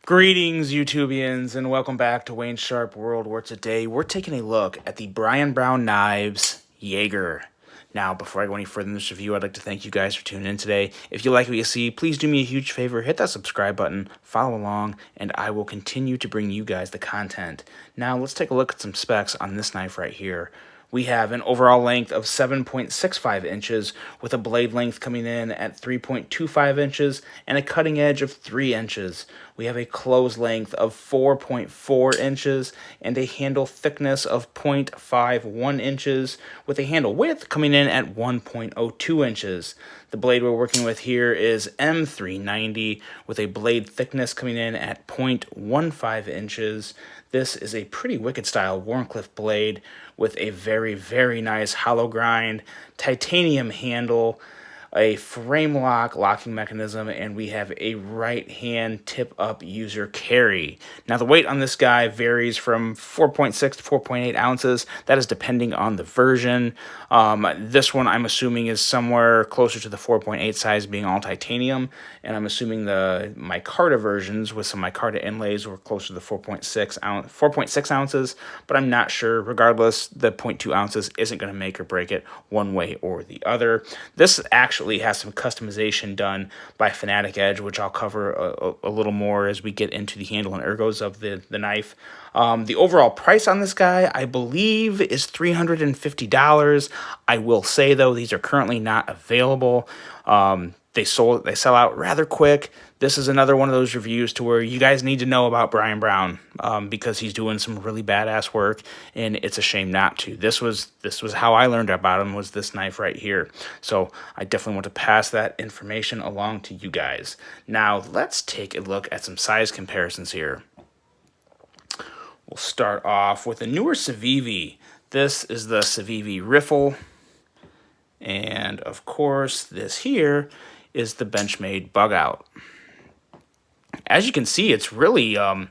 Greetings, YouTubians, and welcome back to Wayne Sharp World, where today we're taking a look at the Brian Brown Knives Yeager. Now, before I go any further in this review, I'd like to thank you guys for tuning in today. If you like what you see, please do me a huge favor, hit that subscribe button, follow along, and I will continue to bring you guys the content. Now, let's take a look at some specs on this knife right here. We have an overall length of 7.65 inches with a blade length coming in at 3.25 inches and a cutting edge of 3 inches. We have a close length of 4.4 inches and a handle thickness of 0.51 inches with a handle width coming in at 1.02 inches. The blade we're working with here is M390 with a blade thickness coming in at 0.15 inches. This is a pretty wicked style Wharncliffe blade with a very nice hollow grind, titanium handle, a frame lock locking mechanism, and we have a right hand tip up user carry. Now the weight on this guy varies from 4.6 to 4.8 ounces. That is depending on the version. This one I'm assuming is somewhere closer to the 4.8 size, being all titanium, and I'm assuming the micarta versions with some micarta inlays were closer to the 4.6 ounces, but I'm not sure. Regardless, the 0.2 ounces isn't going to make or break it one way or the other. This actually has some customization done by Fanatic Edge, which I'll cover a little more as we get into the handle and ergos of the knife. The overall price on this guy, I believe, is $350. I will say, though, these are currently not available. They sell out rather quick. This is another one of those reviews to where you guys need to know about Brian Brown because he's doing some really badass work, and it's a shame not to. This was how I learned about him, was this knife right here. So I definitely want to pass that information along to you guys. Now let's take a look at some size comparisons here. We'll start off with a newer Civivi. This is the Civivi Riffle, and of course this here is the Benchmade Bug Out. As you can see, it's really on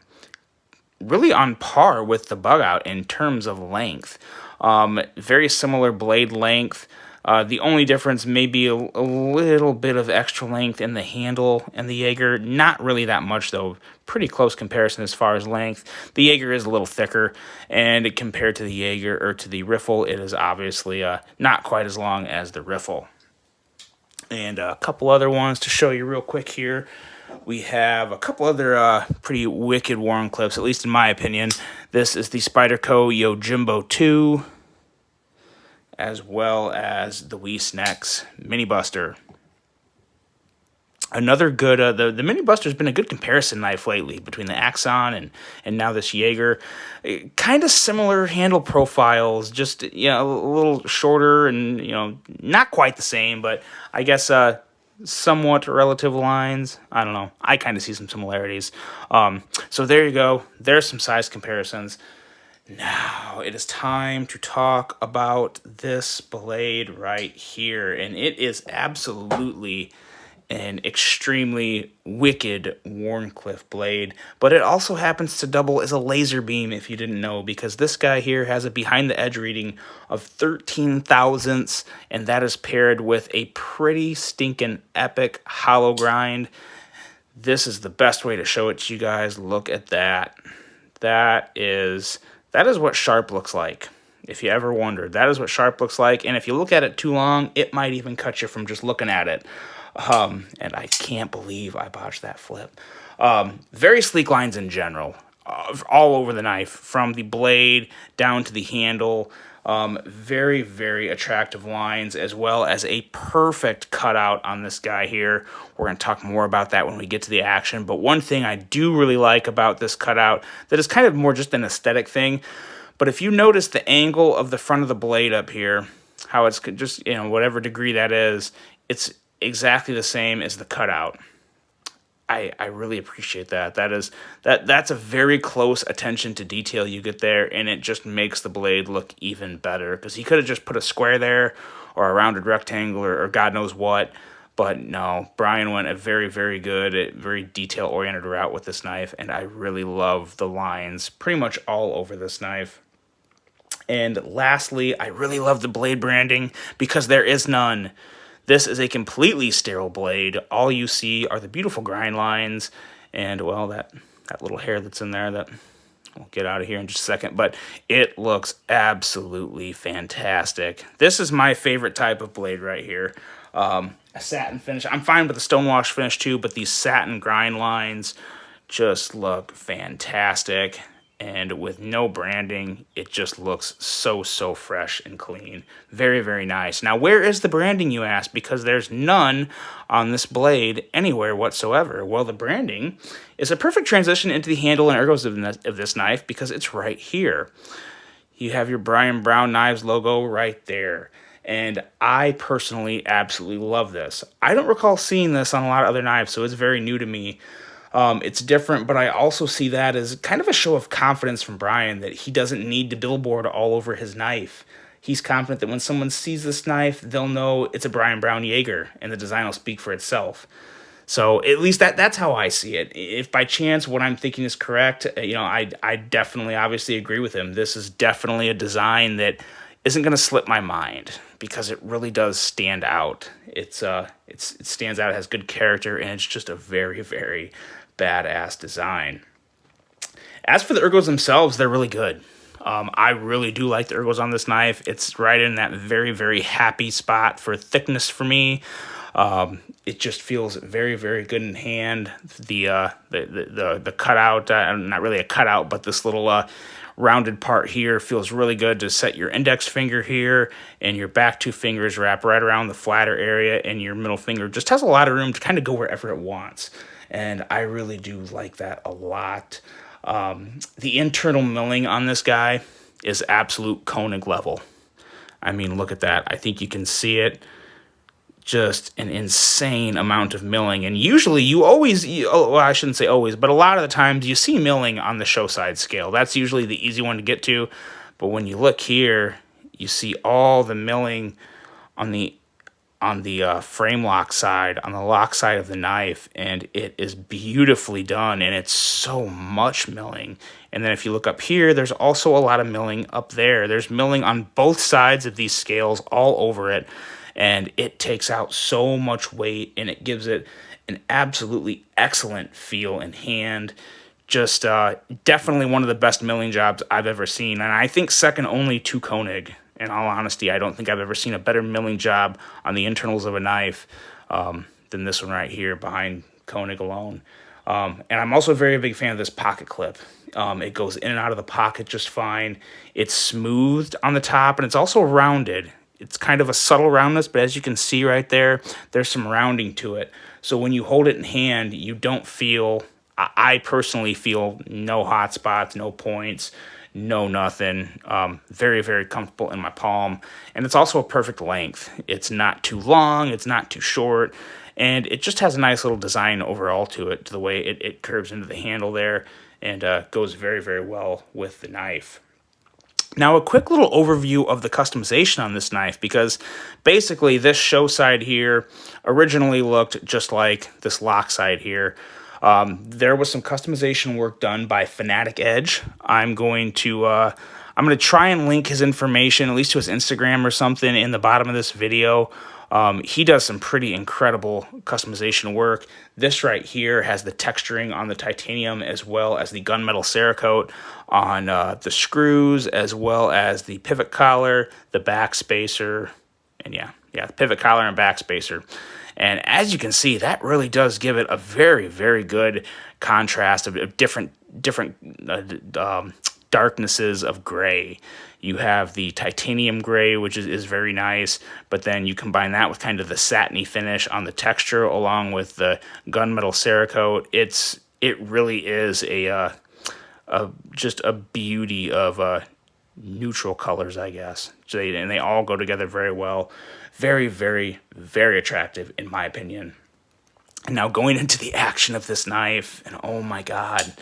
par with the Bug Out in terms of length. Very similar blade length. The only difference may be a little bit of extra length in the handle and the Yeager. Not really that much, though. Pretty close comparison as far as length. The Yeager is a little thicker, and compared to the Yeager or to the Riffle, it is obviously not quite as long as the Riffle. And a couple other ones to show you real quick here. We have a couple other pretty wicked Wharncliffes, at least in my opinion. This is the Spyderco Yojimbo 2, as well as the Weesnex Mini Buster. Another good, the Mini Buster's been a good comparison knife lately between the Axon and now this Yeager. Kind of similar handle profiles, just, a little shorter and, not quite the same, but I guess somewhat relative lines. I don't know. I kind of see some similarities. So there you go. There's some size comparisons. Now it is time to talk about this blade right here, and it is absolutely an extremely wicked Wharncliffe blade, but it also happens to double as a laser beam, if you didn't know, because this guy here has a behind the edge reading of 13 thousandths, and that is paired with a pretty stinking epic hollow grind. This is the best way to show it to you guys. Look at that. That is what sharp looks like. If you ever wondered, that is what sharp looks like, and if you look at it too long, it might even cut you from just looking at it. And I can't believe I botched that flip. Very sleek lines in general, all over the knife, from the blade down to the handle. Very attractive lines, as well as a perfect cutout on this guy here. We're going to talk more about that when we get to the action, but one thing I do really like about this cutout that is kind of more just an aesthetic thing, but if you notice the angle of the front of the blade up here, how it's just, whatever degree that is, it's exactly the same as the cutout. I really appreciate that. That's a very close attention to detail you get there, and it just makes the blade look even better, because he could have just put a square there or a rounded rectangle or God knows what, but no, Brian went a very good, very detail-oriented route with this knife, and I really love the lines pretty much all over this knife. And lastly, I really love the blade branding, because there is none. This is a completely sterile blade. All you see are the beautiful grind lines, and, well, that that little hair that's in there that we'll get out of here in just a second, but it looks absolutely fantastic. This is my favorite type of blade right here. A satin finish. I'm fine with the stonewash finish too, but these satin grind lines just look fantastic. And with no branding, it just looks so fresh and clean. Very, very nice. Now, where is the branding, you ask? Because there's none on this blade anywhere whatsoever. Well, the branding is a perfect transition into the handle and ergos of this knife because it's right here. You have your Brian Brown Knives logo right there. And I personally absolutely love this. I don't recall seeing this on a lot of other knives, so it's very new to me. It's different, but I also see that as kind of a show of confidence from Brian that he doesn't need to billboard all over his knife. He's confident that when someone sees this knife, they'll know it's a Brian Brown Yeager, and the design will speak for itself. So at least that's how I see it. If by chance what I'm thinking is correct, I definitely obviously agree with him. This is definitely a design that isn't going to slip my mind because it really does stand out. It stands out, it has good character, and it's just a very, very badass design. As for the ergos themselves, they're really good. I really do like the ergos on this knife. It's right in that very, very happy spot for thickness for me. It just feels very, very good in hand. The cutout, not really a cutout, but this little rounded part here feels really good to set your index finger here, and your back two fingers wrap right around the flatter area, and your middle finger just has a lot of room to kind of go wherever it wants. And I really do like that a lot. The internal milling on this guy is absolute Koenig level. I mean, look at that. I think you can see it. Just an insane amount of milling. And usually I shouldn't say always, but a lot of the times you see milling on the show side scale. That's usually the easy one to get to. But when you look here, you see all the milling on the frame lock side, on the lock side of the knife, and it is beautifully done, and it's so much milling. And then if you look up here, there's also a lot of milling up there. There's milling on both sides of these scales all over it, and it takes out so much weight, and it gives it an absolutely excellent feel in hand. Just definitely one of the best milling jobs I've ever seen, and I think second only to Koenig. In all honesty, I don't think I've ever seen a better milling job on the internals of a knife than this one right here behind Koenig alone. And I'm also a very big fan of this pocket clip. It goes in and out of the pocket just fine. It's smoothed on the top, and it's also rounded. It's kind of a subtle roundness, but as you can see right there, there's some rounding to it. So when you hold it in hand, you don't feel, I personally feel no hot spots, no points, no nothing. Very, very comfortable in my palm. And it's also a perfect length. It's not too long, it's not too short, and it just has a nice little design overall to it, to the way it curves into the handle there, and goes very, very well with the knife. Now, a quick little overview of the customization on this knife, because basically this show side here originally looked just like this lock side here. There was some customization work done by Fanatic Edge. I'm going to try and link his information, at least to his Instagram or something, in the bottom of this video. He does some pretty incredible customization work. This right here has the texturing on the titanium, as well as the gunmetal Cerakote on the screws, as well as the pivot collar, the back spacer, and the pivot collar and back spacer. And as you can see, that really does give it a very, very good contrast of different darknesses of gray. You have the titanium gray, which is very nice, but then you combine that with kind of the satiny finish on the texture, along with the gunmetal Cerakote. It really is just a beauty of neutral colors, I guess. And they all go together very well. Very, very, very attractive, in my opinion. Now, going into the action of this knife, and oh my god,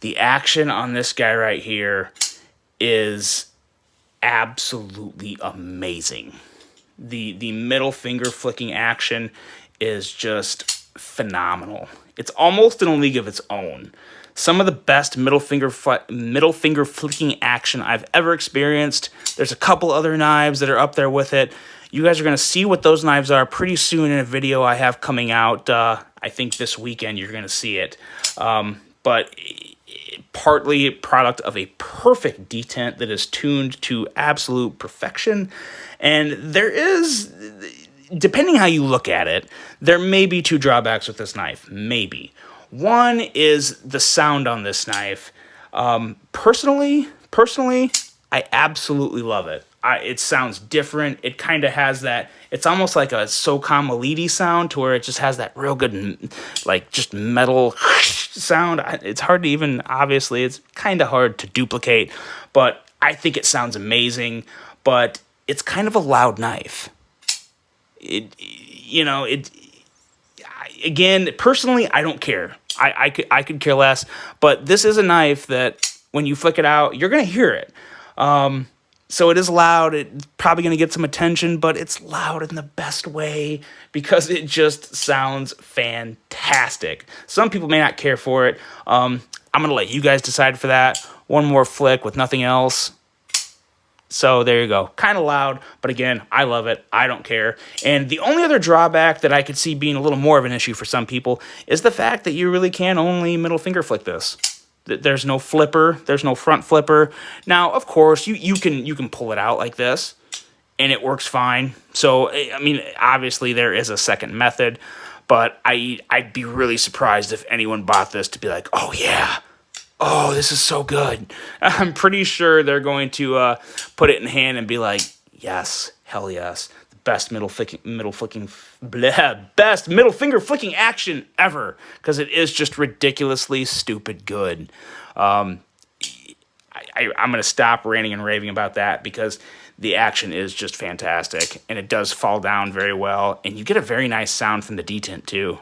the action on this guy right here is absolutely amazing. The middle finger flicking action is just phenomenal. It's almost in a league of its own. Some of the best middle finger flicking action I've ever experienced. There's a couple other knives that are up there with it. You guys are going to see what those knives are pretty soon in a video I have coming out. I think this weekend you're going to see it. but partly a product of a perfect detent that is tuned to absolute perfection. And there is, depending how you look at it, there may be two drawbacks with this knife. Maybe. One is the sound on this knife. Personally, I absolutely love it. It sounds different. It kind of has that, it's almost like a SOCOM Elite sound to where it just has that real good, like, just metal sound. It's hard to even, obviously, it's kind of hard to duplicate, but I think it sounds amazing, but it's kind of a loud knife. Again, personally, I don't care. I could care less, but this is a knife that when you flick it out, you're going to hear it. So it is loud. It's probably going to get some attention, but it's loud in the best way because it just sounds fantastic. Some people may not care for it. I'm going to let you guys decide for that. One more flick with nothing else. So there you go. Kind of loud, but again, I love it. I don't care. And the only other drawback that I could see being a little more of an issue for some people is the fact that you really can only middle finger flick this. There's no flipper. There's no front flipper. Now, of course, you can pull it out like this, and it works fine. So, I mean, obviously there is a second method, but I'd be really surprised if anyone bought this to be like, oh yeah, oh, this is so good. I'm pretty sure they're going to put it in hand and be like, yes, hell yes. Best middle finger flicking action ever, because it is just ridiculously stupid good. I'm going to stop ranting and raving about that because the action is just fantastic, and it does fall down very well, and you get a very nice sound from the detent too.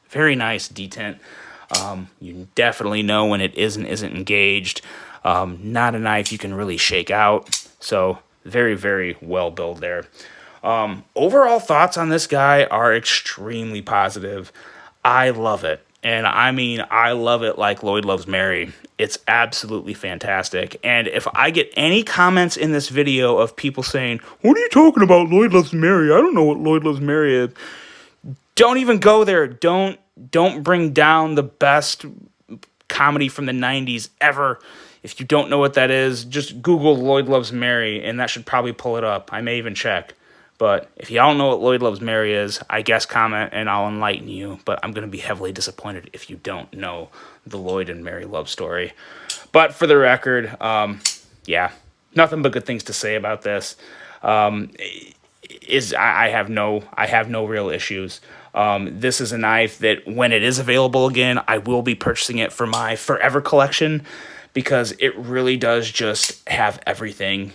Very nice detent. You definitely know when it is and isn't engaged. Not a knife you can really shake out, so very, very well built there. Overall thoughts on this guy are extremely positive. I love it. And I mean, I love it like Lloyd loves Mary. It's absolutely fantastic. And if I get any comments in this video of people saying, what are you talking about, Lloyd loves Mary? I don't know what Lloyd loves Mary is. Don't even go there. Don't bring down the best comedy from the 90s ever. If you don't know what that is, just Google Lloyd Loves Mary, and that should probably pull it up. I may even check. But if y'all know what Lloyd Loves Mary is, I guess comment, and I'll enlighten you. But I'm going to be heavily disappointed if you don't know the Lloyd and Mary love story. But for the record, yeah, nothing but good things to say about this. I have no real issues. This is a knife that when it is available again, I will be purchasing it for my forever collection, because it really does just have everything.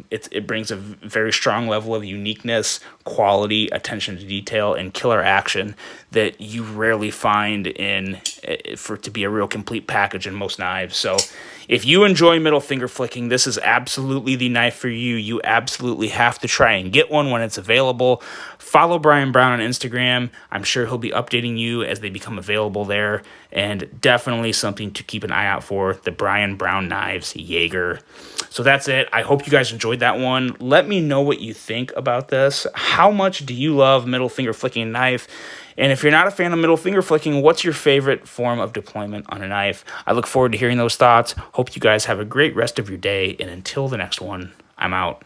It brings a very strong level of uniqueness, quality, attention to detail, and killer action that you rarely find for it to be a real complete package in most knives. So if you enjoy middle finger flicking, this is absolutely the knife for you. You absolutely have to try and get one when it's available. Follow Brian Brown on Instagram. I'm sure he'll be updating you as they become available there. And definitely something to keep an eye out for, the Brian Brown Knives Yeager. So that's it. I hope you guys enjoyed that one. Let me know what you think about this. How much do you love middle finger flicking knife? And if you're not a fan of middle finger flicking, what's your favorite form of deployment on a knife? I look forward to hearing those thoughts. Hope you guys have a great rest of your day. And until the next one, I'm out.